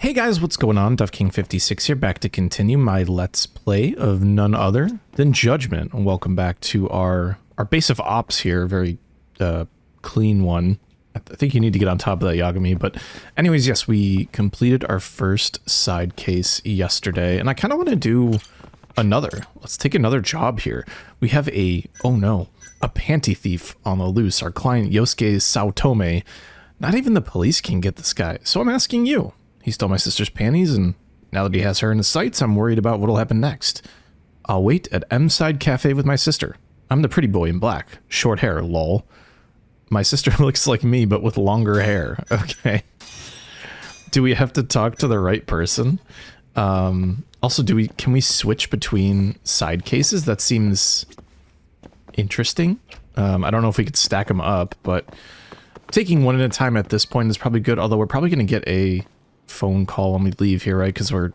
Hey guys, what's going on? DuffKing56 here, back to continue my Let's Play of none other than Judgment. And welcome back to our base of ops here, very clean one. I think you need to get on top of that, Yagami. But anyways, yes, we completed our first side case yesterday, and I kind of want to do another. Let's take another job here. We have a panty thief on the loose. Our client, Yosuke Saotome. Not even the police can get this guy, so I'm asking you. He stole my sister's panties, and now that he has her in his sights, I'm worried about what'll happen next. I'll wait at M-Side Cafe with my sister. I'm the pretty boy in black. Short hair, lol. My sister looks like me, but with longer hair. Okay. Do we have to talk to the right person? Also, can we switch between side cases? That seems interesting. I don't know if we could stack them up, but taking one at a time at this point is probably good, although we're probably going to get a phone call when we leave here, right? Because we're...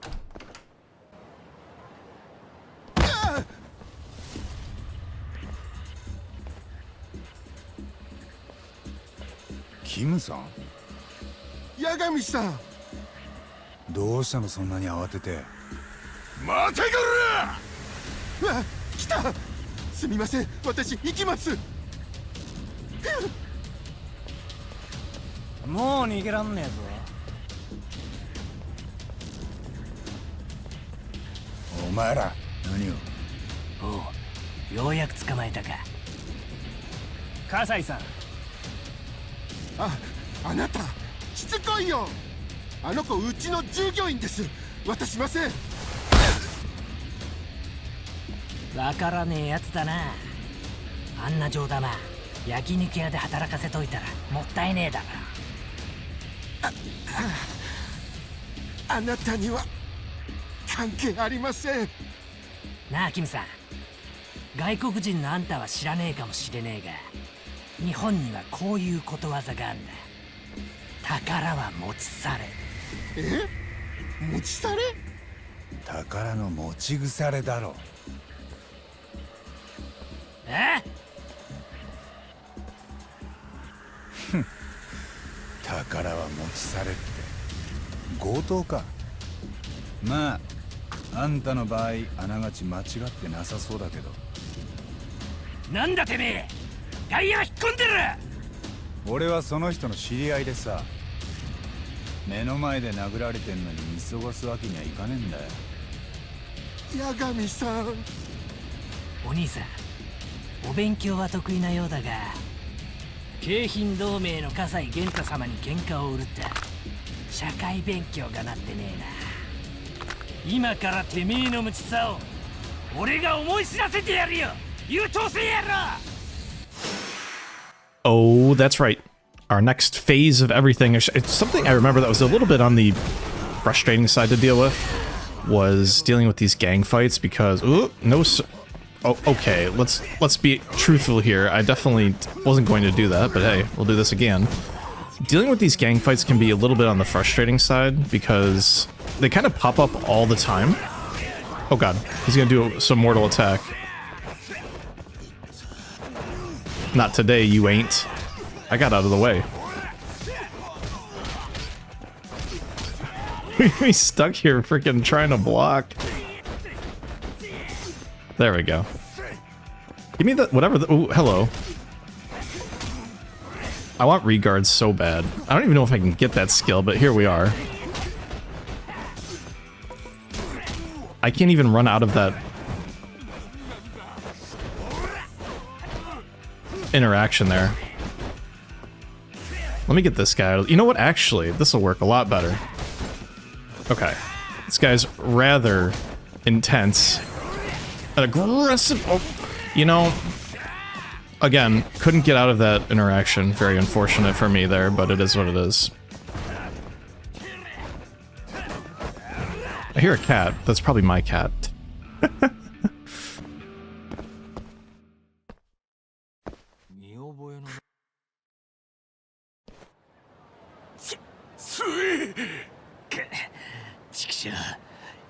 Kim-san? Yagami-san! どうしたのそんなに慌てて。待てくれ！うわ、来た！すみません、私行きます。もう逃げらんねえぞ。お前ら、何を？おう、ようやく捕まえたか。葛西さん。あなた、しつこいよ。あの子うちの従業員です。渡しません。わからねえやつだな。あんな冗談は焼肉屋で働かせといたらもったいねえだろ。あなたには関係ありません。なあキムさん、外国人のあんたは知らねえかもしれねえが、日本にはこういうことわざがあんだ。宝は持ち去れ。持ち去れ？宝の持ち腐れだろ。え？宝は持ち去れって強盗か。まああんたの場合あながち間違ってなさそうだけど。なんだてめえ、外野引っ込んでる。俺はその人の知り合いでさ、目の前で殴られてんのに見過ごすわけにはいかねえんだよ。八神さん。お兄さん、お勉強は得意なようだが、京浜同盟の葛西源太様に喧嘩を売るって社会勉強がなってねえな。今からてめえの無知さを俺が思い知らせてやるよ、優等生野郎。Oh, that's right. Our next phase of everything, it's something I remember that was a little bit on the frustrating side to deal with, was dealing with these gang fights because, okay, let's be truthful here. I definitely wasn't going to do that, but hey, we'll do this again. Dealing with these gang fights can be a little bit on the frustrating side because they kind of pop up all the time. Oh god, he's gonna do some mortal attack. Not today, you ain't. I got out of the way. We stuck here freaking trying to block. There we go. Give me the whatever. Oh, hello. I want reguards so bad. I don't even know if I can get that skill, but here we are. I can't even run out of that interaction there. Let me get this guy. You know what? Actually, this will work a lot better. Okay. This guy's rather intense. An aggressive... Oh, you know, again, couldn't get out of that interaction. Very unfortunate for me there, but it is what it is. I hear a cat. That's probably my cat.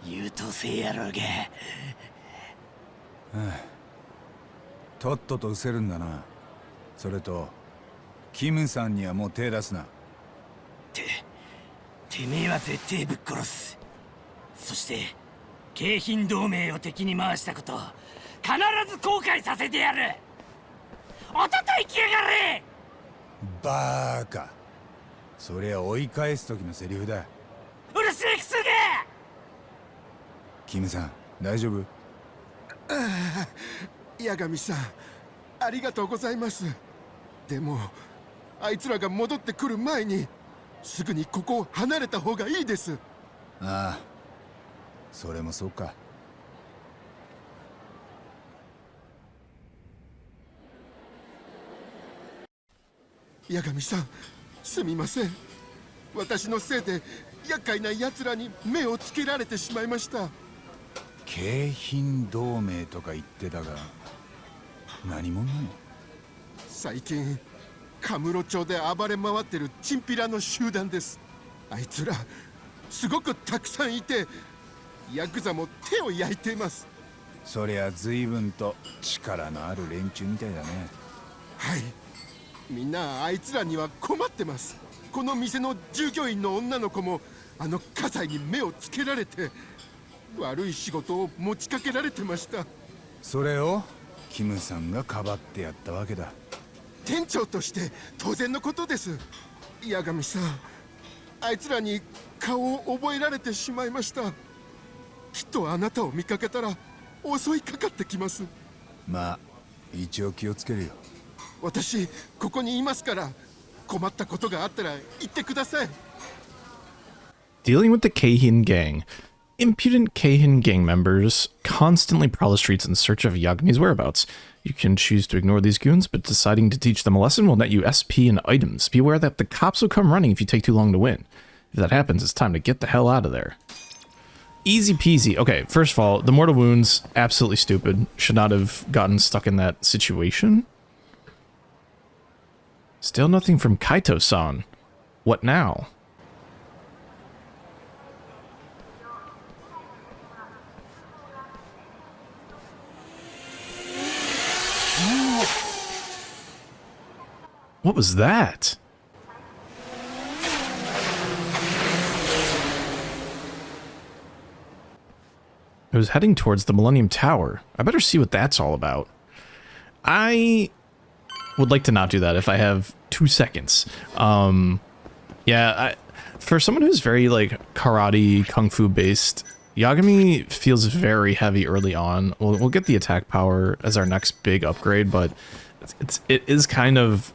優等生野郎が。とっとと失せるんだな。それとキムさんにはもう手出すな。手てめえは絶対ぶっ殺す。そして京浜同盟を敵に回したこと必ず後悔させてやる。おととい来やがれ。バーカ。そりゃ追い返す時のセリフだ。うるせえくせが。キムさん大丈夫？八神さん、ありがとうございます。でもあいつらが戻ってくる前にすぐにここを離れた方がいいです。ああ、それもそうか。八神さん、すみません。私のせいで厄介な奴らに目をつけられてしまいました。京浜同盟とか言ってたが、何者なの？最近カムロ町で暴れ回ってるチンピラの集団です。あいつらすごくたくさんいて、ヤクザも手を焼いています。そりゃ随分と力のある連中みたいだね。はい、みんなあいつらには困ってます。この店の従業員の女の子もあの火災に目をつけられて悪い仕事を持ちかけられてました。それをキムさんがかばってやったわけだ。店長として当然のことです。八神さん、あいつらに顔を覚えられてしまいました。きっとあなたを見かけたら襲いかかってきます。まあ一応気をつけるよ。私ここにいますから、困ったことがあったら言ってください。 Dealing with the Keihin gang. Impudent Keihin gang members constantly prowl the streets in search of Yagami's whereabouts. You can choose to ignore these goons, but deciding to teach them a lesson will net you SP and items. Beware that the cops will come running if you take too long to win. If that happens, it's time to get the hell out of there. Easy peasy. Okay, first of all, the mortal wounds, absolutely stupid. Should not have gotten stuck in that situation. Still nothing from Kaito-san. What now? What was that? It was heading towards the Millennium Tower. I better see what that's all about. I would like to not do that if I have 2 seconds. Yeah, for someone who's very like karate, kung fu based, Yagami feels very heavy early on. We'll get the attack power as our next big upgrade, but it is kind of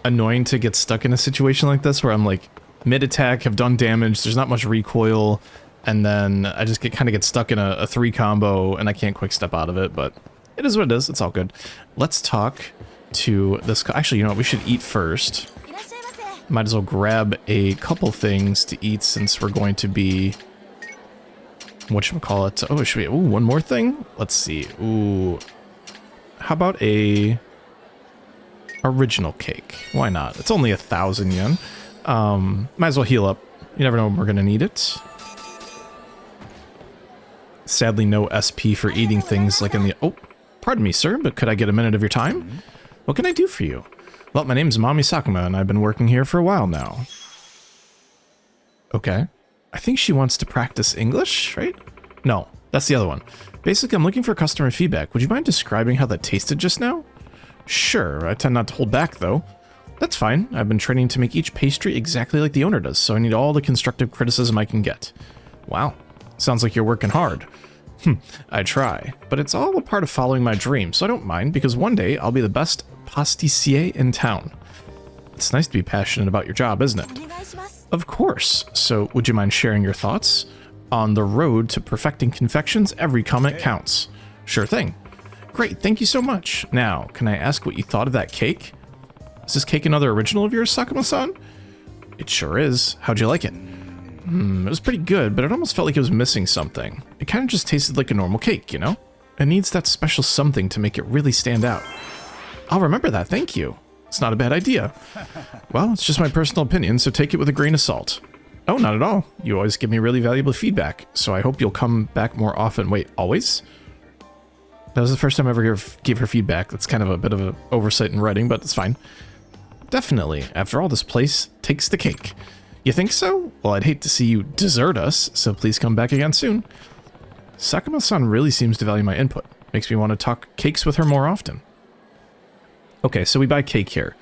annoying to get stuck in a situation like this where I'm like mid attack, have done damage, there's not much recoil, and then I just kind of get stuck in a 3 combo and I can't quick step out of it, but it is what it is. It's all good. Let's talk to this. Actually, you know what? We should eat first. Might as well grab a couple things to eat since we're going to be... whatchamacallit? Oh, should we... Ooh, one more thing? Let's see. Ooh. How about a... original cake? Why not? It's only 1,000 yen. Might as well heal up. You never know when we're going to need it. Sadly, no SP for eating things like in the... Oh, pardon me, sir, but could I get a minute of your time? What can I do for you? Well, my name's Mami Sakuma, and I've been working here for a while now. Okay. I think she wants to practice English, right? No, that's the other one. Basically, I'm looking for customer feedback. Would you mind describing how that tasted just now? Sure, I tend not to hold back, though. That's fine. I've been training to make each pastry exactly like the owner does, so I need all the constructive criticism I can get. Wow. Sounds like you're working hard. I try, but it's all a part of following my dream, so I don't mind, because one day I'll be the best pastissier in town. It's nice to be passionate about your job, isn't it? Of course. So, would you mind sharing your thoughts? On the road to perfecting confections, every comment counts. Sure thing. Great, thank you so much. Now, can I ask what you thought of that cake? Is this cake another original of yours, Sakuma-san? It sure is. How'd you like it? It was pretty good, but it almost felt like it was missing something. It kind of just tasted like a normal cake, you know? It needs that special something to make it really stand out. I'll remember that, thank you. It's not a bad idea. Well, it's just my personal opinion, so take it with a grain of salt. Oh, not at all. You always give me really valuable feedback, so I hope you'll come back more often. Wait, always? That was the first time I ever gave her feedback. That's kind of a bit of an oversight in writing, but it's fine. Definitely. After all, this place takes the cake. You think so? Well, I'd hate to see you desert us, so please come back again soon. Sakuma-san really seems to value my input. Makes me want to talk cakes with her more often. Okay, so we buy cake here.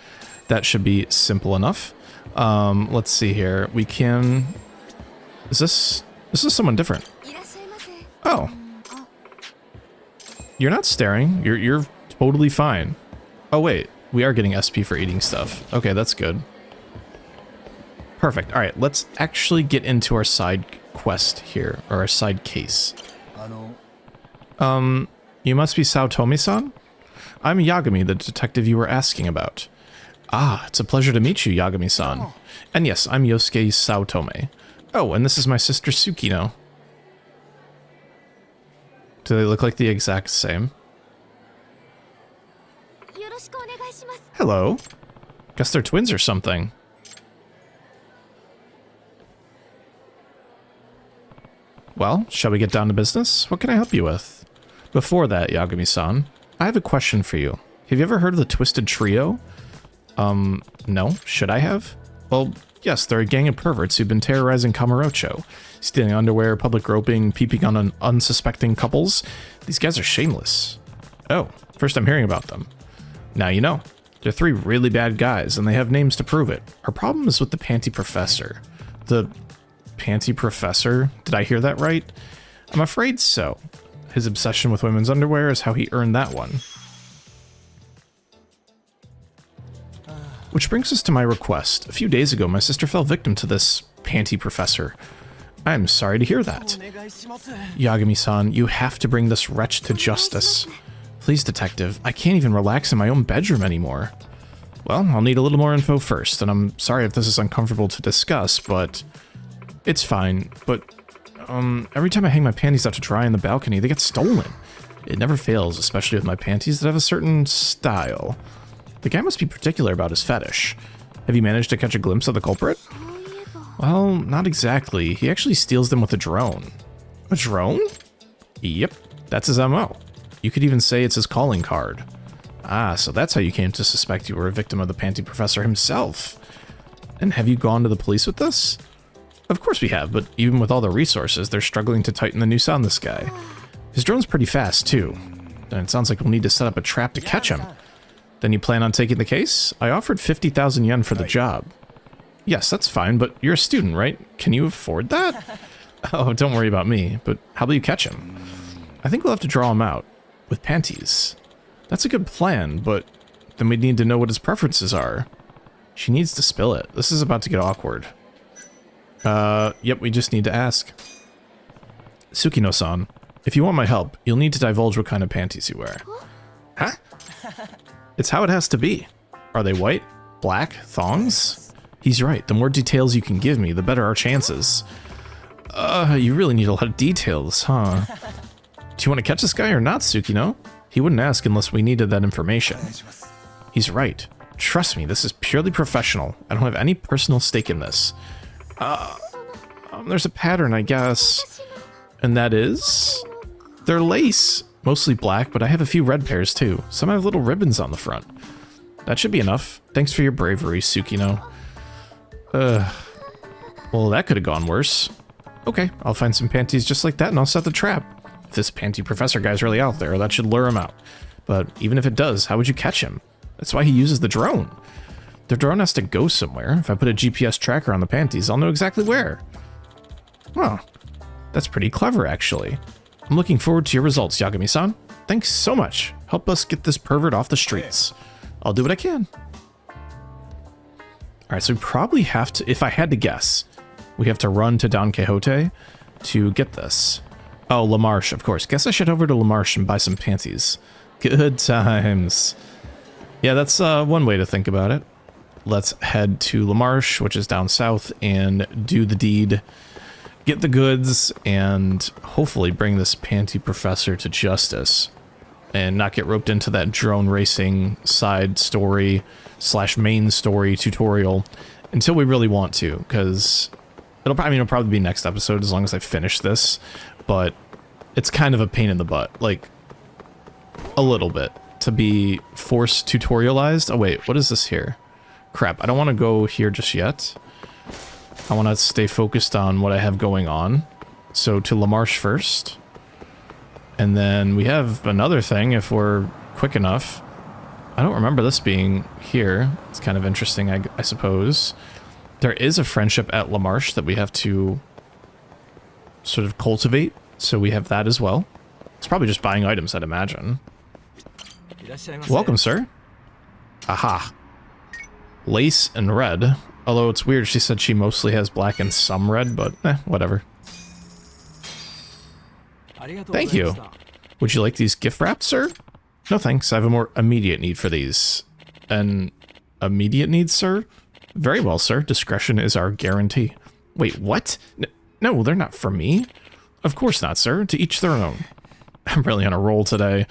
That should be simple enough. Let's see here. We can... Is this is someone different. Oh. You're not staring. You're totally fine. Oh, wait. We are getting SP for eating stuff. Okay, that's good. Perfect. All right, let's actually get into our side quest here, or our side case. You must be Saotome-san? I'm Yagami, the detective you were asking about. Ah, it's a pleasure to meet you, Yagami-san. And yes, I'm Yosuke Saotome. Oh, and this is my sister Tsukino. Do they look like the exact same? Hello. Guess they're twins or something. Well, shall we get down to business? What can I help you with? Before that, Yagami-san, I have a question for you. Have you ever heard of the Twisted Trio? No. Should I have? Well, yes, they're a gang of perverts who've been terrorizing Kamurocho. Stealing underwear, public groping, peeping on unsuspecting couples. These guys are shameless. Oh, first I'm hearing about them. Now you know. They're 3 really bad guys, and they have names to prove it. Our problem is with the Panty Professor. The Panty Professor? Did I hear that right? I'm afraid so. His obsession with women's underwear is how he earned that one. Which brings us to my request. A few days ago, my sister fell victim to this Panty Professor. I'm sorry to hear that. Yagami-san, you have to bring this wretch to justice. Please, detective, I can't even relax in my own bedroom anymore. Well, I'll need a little more info first, and I'm sorry if this is uncomfortable to discuss, but... It's fine, but... every time I hang my panties out to dry in the balcony, they get stolen. It never fails, especially with my panties that have a certain style. The guy must be particular about his fetish. Have you managed to catch a glimpse of the culprit? Well, not exactly. He actually steals them with a drone. A drone? Yep, that's his MO. You could even say it's his calling card. Ah, so that's how you came to suspect you were a victim of the Panty Professor himself. And have you gone to the police with this? Of course we have, but even with all the resources, they're struggling to tighten the noose on this guy. His drone's pretty fast, too. And it sounds like we'll need to set up a trap to catch him. Then you plan on taking the case? I offered 50,000 yen for the job. Yes, that's fine, but you're a student, right? Can you afford that? Oh, don't worry about me, but how will you catch him? I think we'll have to draw him out. With panties. That's a good plan, but then we need to know what his preferences are. She needs to spill it. This is about to get awkward. Yep, we just need to ask. Tsukino-san, if you want my help, you'll need to divulge what kind of panties you wear. Huh? It's how it has to be. Are they white? Black? Thongs? He's right. The more details you can give me, the better our chances. You really need a lot of details, huh? Do you want to catch this guy or not, Tsukino? He wouldn't ask unless we needed that information. He's right. Trust me, this is purely professional. I don't have any personal stake in this. There's a pattern, I guess. And that is... They're lace. Mostly black, but I have a few red pairs too. Some have little ribbons on the front. That should be enough. Thanks for your bravery, Tsukino. Well, that could have gone worse. Okay, I'll find some panties just like that and I'll set the trap. If this Panty Professor guy's really out there, that should lure him out. But even if it does, how would you catch him? That's why he uses the drone. The drone has to go somewhere. If I put a GPS tracker on the panties, I'll know exactly where. Huh. That's pretty clever, actually. I'm looking forward to your results, Yagami-san. Thanks so much. Help us get this pervert off the streets. I'll do what I can. Alright, so we probably have to, if I had to guess, we have to run to Don Quixote to get this. Oh, La Marche, of course. Guess I should head over to La Marche and buy some panties. Good times. Yeah, that's one way to think about it. Let's head to La Marche, which is down south, and do the deed. Get the goods, and hopefully bring this Panty Professor to justice. And not get roped into that drone racing side story / main story tutorial until we really want to, because it'll probably be next episode as long as I finish this. But it's kind of a pain in the butt, like a little bit, to be forced tutorialized. Oh wait, what is this here? Crap, I don't want to go here just yet. I want to stay focused on what I have going on. So to LaMarche first. And then we have another thing if we're quick enough. I don't remember this being here. It's kind of interesting, I suppose. There is a friendship at LaMarche that we have to sort of cultivate. So we have that as well. It's probably just buying items, I'd imagine. Welcome, sir. Aha. Lace and red. Although it's weird, she said she mostly has black and some red, but whatever. Thank you. Would you like these gift wrapped, sir? No thanks, I have a more immediate need for these. An immediate need, sir? Very well, sir. Discretion is our guarantee. Wait, what? No, they're not for me. Of course not, sir. To each their own. I'm really on a roll today.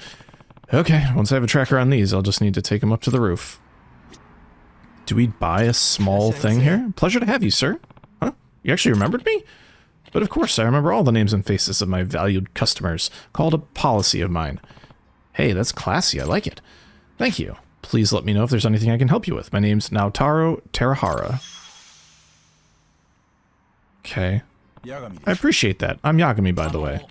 Okay, once I have a tracker on these, I'll just need to take them up to the roof. Do we buy a small thing here? Pleasure to have you, sir. Huh? You actually remembered me? But of course, I remember all the names and faces of my valued customers. Called a policy of mine. Hey, that's classy. I like it. Thank you. Please let me know if there's anything I can help you with. My name's Naotaro Terahara. Okay. I appreciate that. I'm Yagami, by the way.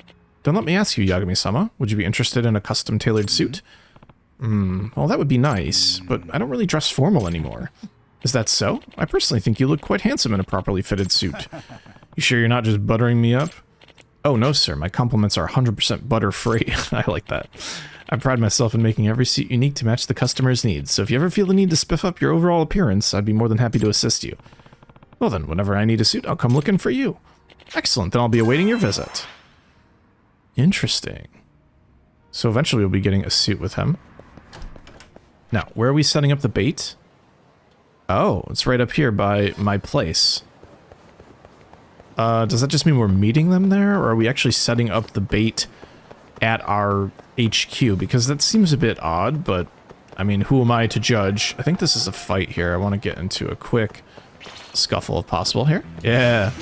Then let me ask you, Yagami-sama, would you be interested in a custom-tailored suit? Well, that would be nice, but I don't really dress formal anymore. Is that so? I personally think you look quite handsome in a properly fitted suit. You sure you're not just buttering me up? Oh, no, sir. My compliments are 100% butter-free. I like that. I pride myself in making every suit unique to match the customer's needs, so if you ever feel the need to spiff up your overall appearance, I'd be more than happy to assist you. Well then, whenever I need a suit, I'll come looking for you. Excellent, then I'll be awaiting your visit. Interesting. So eventually we'll be getting a suit with him. Now, where are we setting up the bait? Oh, it's right up here by my place. Does that just mean we're meeting them there, or are we actually setting up the bait at our HQ? Because that seems a bit odd, but I mean, who am I to judge? I think this is a fight here. I want to get into a quick scuffle if possible here. Yeah.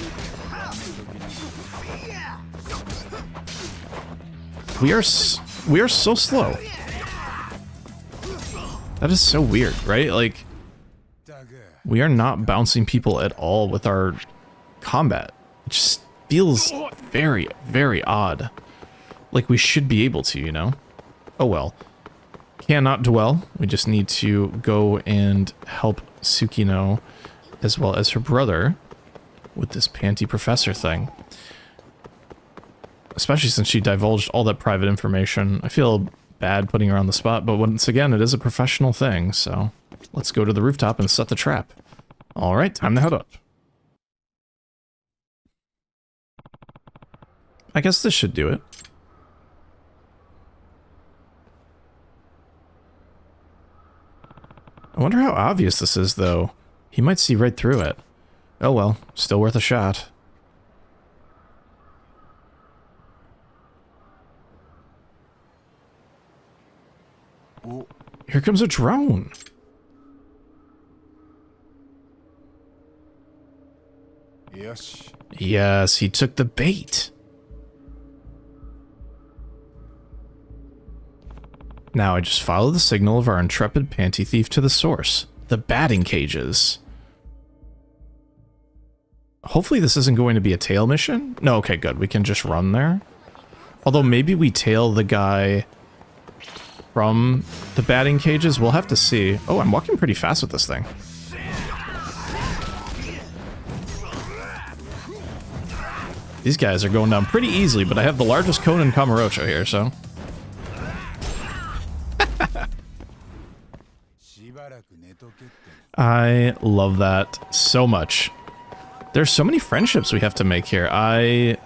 We are so slow. That is so weird, right? Like, we are not bouncing people at all with our combat. It just feels very, very odd. Like we should be able to, you know? Oh well. Cannot dwell. We just need to go and help Tsukino as well as her brother with this Panty professor thing. Especially since she divulged all that private information. I feel bad putting her on the spot, but once again, it is a professional thing, so let's go to the rooftop and set the trap. Alright, time to head up. I guess this should do it. I wonder how obvious this is, though. He might see right through it. Oh well, still worth a shot. Here comes a drone. Yes, he took the bait. Now I just follow the signal of our intrepid panty thief to the source, the batting cages. Hopefully this isn't going to be a tail mission. No, okay, good. We can just run there. Although maybe we tail the guy from the batting cages. We'll have to see. Oh, I'm walking pretty fast with this thing. These guys are going down pretty easily, but I have the largest cone in Kamurocho here, so... I love that so much. There's so many friendships we have to make here. I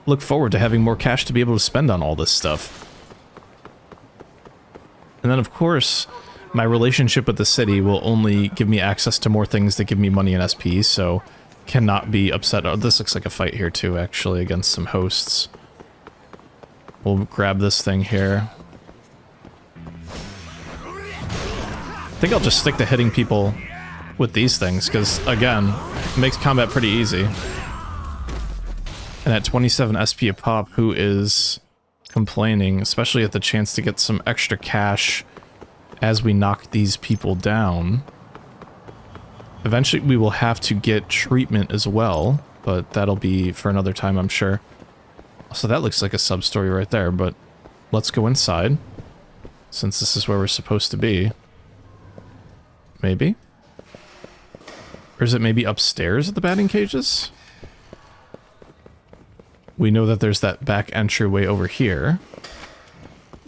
look forward to having more cash to be able to spend on all this stuff. And then, of course, my relationship with the city will only give me access to more things that give me money and SP, so cannot be upset. Oh, this looks like a fight here, too, actually, against some hosts. We'll grab this thing here. I think I'll just stick to hitting people with these things, because, again, it makes combat pretty easy. And at 27 SP a pop, who is complaining, especially at the chance to get some extra cash as we knock these people down. Eventually we will have to get treatment as well, but that'll be for another time, I'm sure. So that looks like a sub-story right there, but let's go inside, since this is where we're supposed to be. Maybe? Or is it maybe upstairs at the batting cages? We know that there's that back entryway over here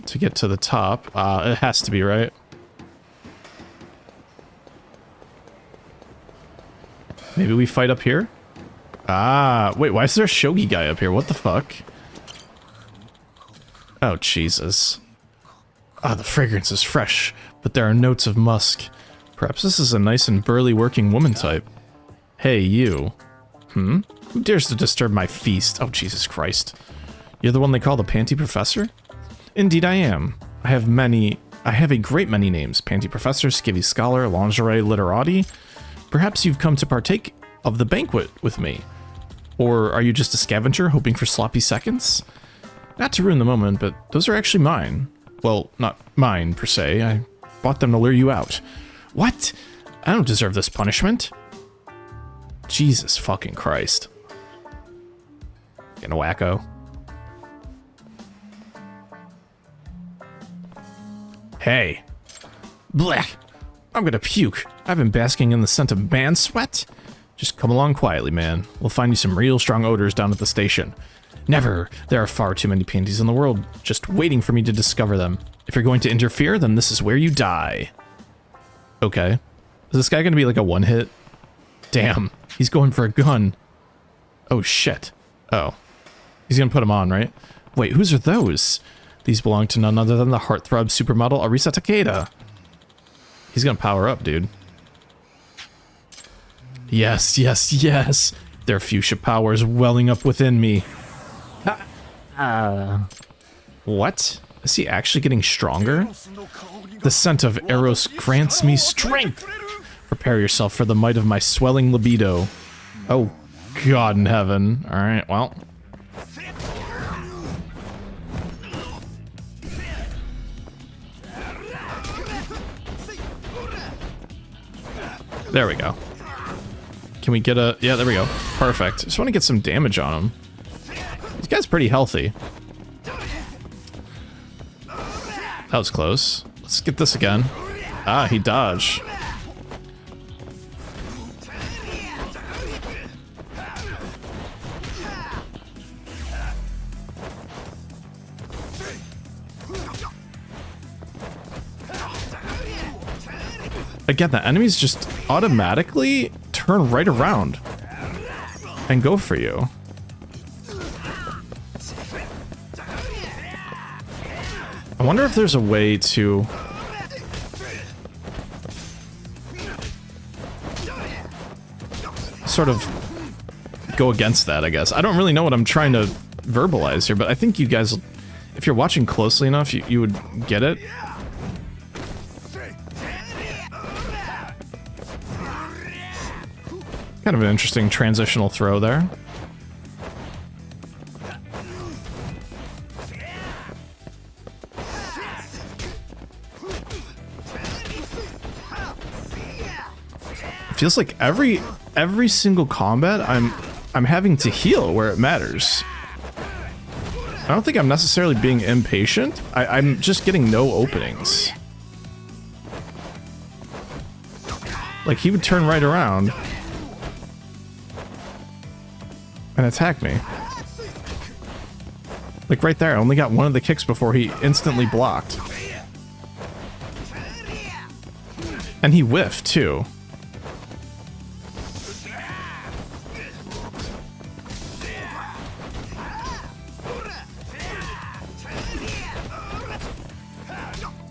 to get to the top. It has to be, right? Maybe we fight up here? Ah, wait, why is there a shogi guy up here? What the fuck? Oh, Jesus. Ah, the fragrance is fresh, but there are notes of musk. Perhaps this is a nice and burly working woman type. Hey, you. Who dares to disturb my feast? Oh, Jesus Christ. You're the one they call the Panty Professor? Indeed I am. I have a great many names. Panty Professor, Skivvy Scholar, Lingerie Literati. Perhaps you've come to partake of the banquet with me. Or are you just a scavenger hoping for sloppy seconds? Not to ruin the moment, but those are actually mine. Well, not mine, per se. I bought them to lure you out. What? I don't deserve this punishment. Jesus fucking Christ. Getting a wacko. Hey. Blech. I'm gonna puke. I've been basking in the scent of man sweat. Just come along quietly, man. We'll find you some real strong odors down at the station. Never. There are far too many panties in the world, just waiting for me to discover them. If you're going to interfere, then this is where you die. Okay. Is this guy gonna be like a one-hit? Damn. He's going for a gun. Oh, shit. Oh. He's gonna put him on, right? Wait, whose are those? These belong to none other than the heartthrob supermodel Arisa Takeda. He's gonna power up, dude. Yes, yes, yes! Their fuchsia powers welling up within me. What? Is he actually getting stronger? The scent of Eros grants me strength! Prepare yourself for the might of my swelling libido. Oh, God in heaven. Alright, well. There we go. Can we get a... Yeah, there we go. Perfect. Just want to get some damage on him. This guy's pretty healthy. That was close. Let's get this again. Ah, he dodged. Again, the enemies just automatically turn right around and go for you. I wonder if there's a way to... sort of go against that, I guess. I don't really know what I'm trying to verbalize here, but I think you guys, if you're watching closely enough, you would get it. Kind of an interesting transitional throw there. It feels like every single combat I'm having to heal where it matters. I don't think I'm necessarily being impatient. I'm just getting no openings. Like, he would turn right around and attack me. Like right there, I only got one of the kicks before he instantly blocked. And he whiffed too.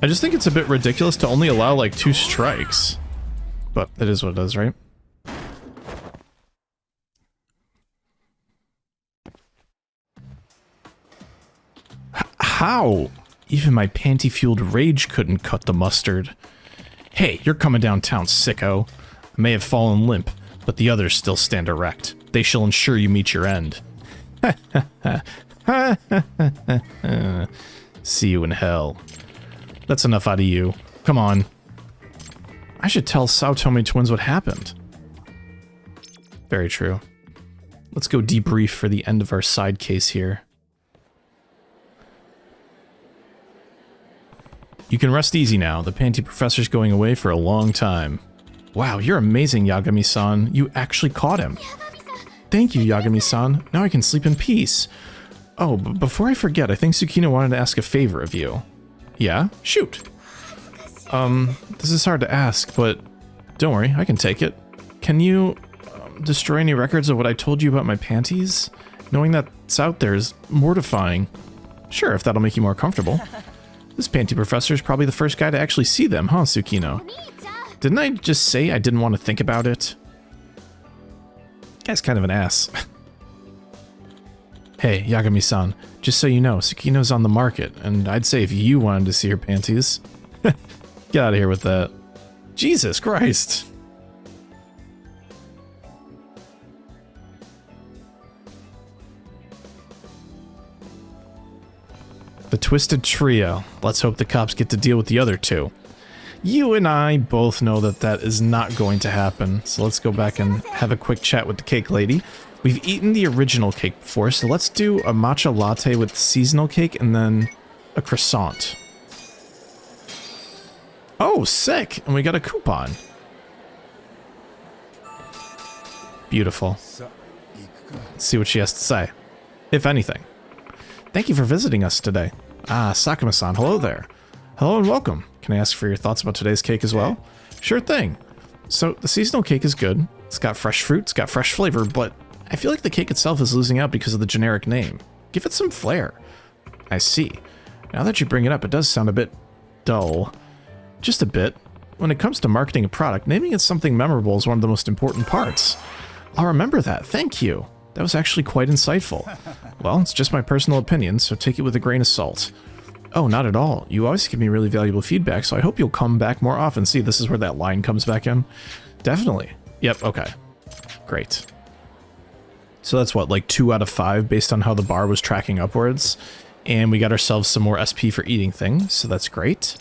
I just think it's a bit ridiculous to only allow like 2 strikes. But it is what it is, right? How? Even my panty-fueled rage couldn't cut the mustard. Hey, you're coming downtown, sicko. I may have fallen limp, but the others still stand erect. They shall ensure you meet your end. See you in hell. That's enough out of you. Come on. I should tell Saotome twins what happened. Very true. Let's go debrief for the end of our side case here. You can rest easy now. The Panty Professor's going away for a long time. Wow, you're amazing, Yagami-san. You actually caught him. Thank you, Yagami-san. Now I can sleep in peace. Oh, but before I forget, I think Tsukino wanted to ask a favor of you. Yeah? Shoot. This is hard to ask, but don't worry, I can take it. Can you destroy any records of what I told you about my panties? Knowing that's out there is mortifying. Sure, if that'll make you more comfortable. This Panty Professor is probably the first guy to actually see them, huh, Tsukino? Didn't I just say I didn't want to think about it? Guy's kind of an ass. Hey, Yagami-san, just so you know, Tsukino's on the market, and I'd say if you wanted to see her panties... Get out of here with that. Jesus Christ! The Twisted Trio. Let's hope the cops get to deal with the other two. You and I both know that that is not going to happen, so let's go back and have a quick chat with the cake lady. We've eaten the original cake before, so let's do a matcha latte with the seasonal cake and then a croissant. Oh, sick! And we got a coupon. Beautiful. Let's see what she has to say, if anything. Thank you for visiting us today. Ah, Sakuma-san, hello there. Hello and welcome. Can I ask for your thoughts about today's cake as well? Sure thing. So, the seasonal cake is good. It's got fresh fruit, it's got fresh flavor, but I feel like the cake itself is losing out because of the generic name. Give it some flair. I see. Now that you bring it up, it does sound a bit dull. Just a bit. When it comes to marketing a product, naming it something memorable is one of the most important parts. I'll remember that, thank you. That was actually quite insightful. Well, it's just my personal opinion, so take it with a grain of salt. Oh, not at all. You always give me really valuable feedback, so I hope you'll come back more often. See, this is where that line comes back in. Definitely. Yep, okay. Great. So that's what, like 2 out of 5 based on how the bar was tracking upwards. And we got ourselves some more SP for eating things, so that's great.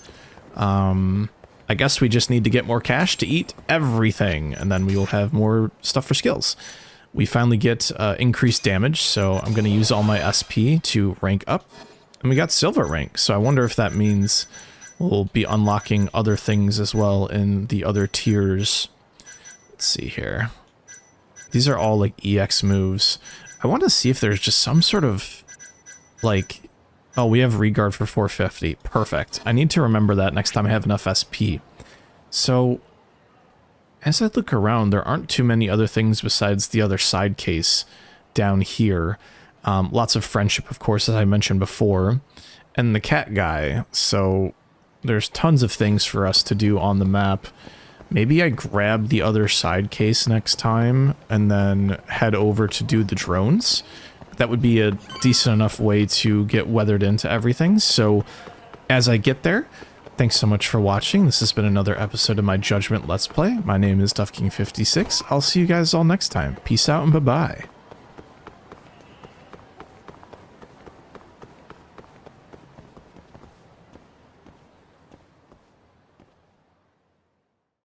I guess we just need to get more cash to eat everything, and then we will have more stuff for skills. We finally get increased damage, so I'm going to use all my SP to rank up. And we got silver rank, so I wonder if that means we'll be unlocking other things as well in the other tiers. Let's see here. These are all like EX moves. I want to see if there's just some sort of like... Oh, we have regard for 450. Perfect. I need to remember that next time I have enough SP. So, as I look around, there aren't too many other things besides the other side case down here. Lots of friendship, of course, as I mentioned before, and the cat guy. So, there's tons of things for us to do on the map. Maybe I grab the other side case next time and then head over to do the drones. That would be a decent enough way to get weathered into everything. So as I get there, thanks so much for watching. This has been another episode of my Judgment Let's Play. My name is DuffKing56. I'll see you guys all next time. Peace out and bye-bye.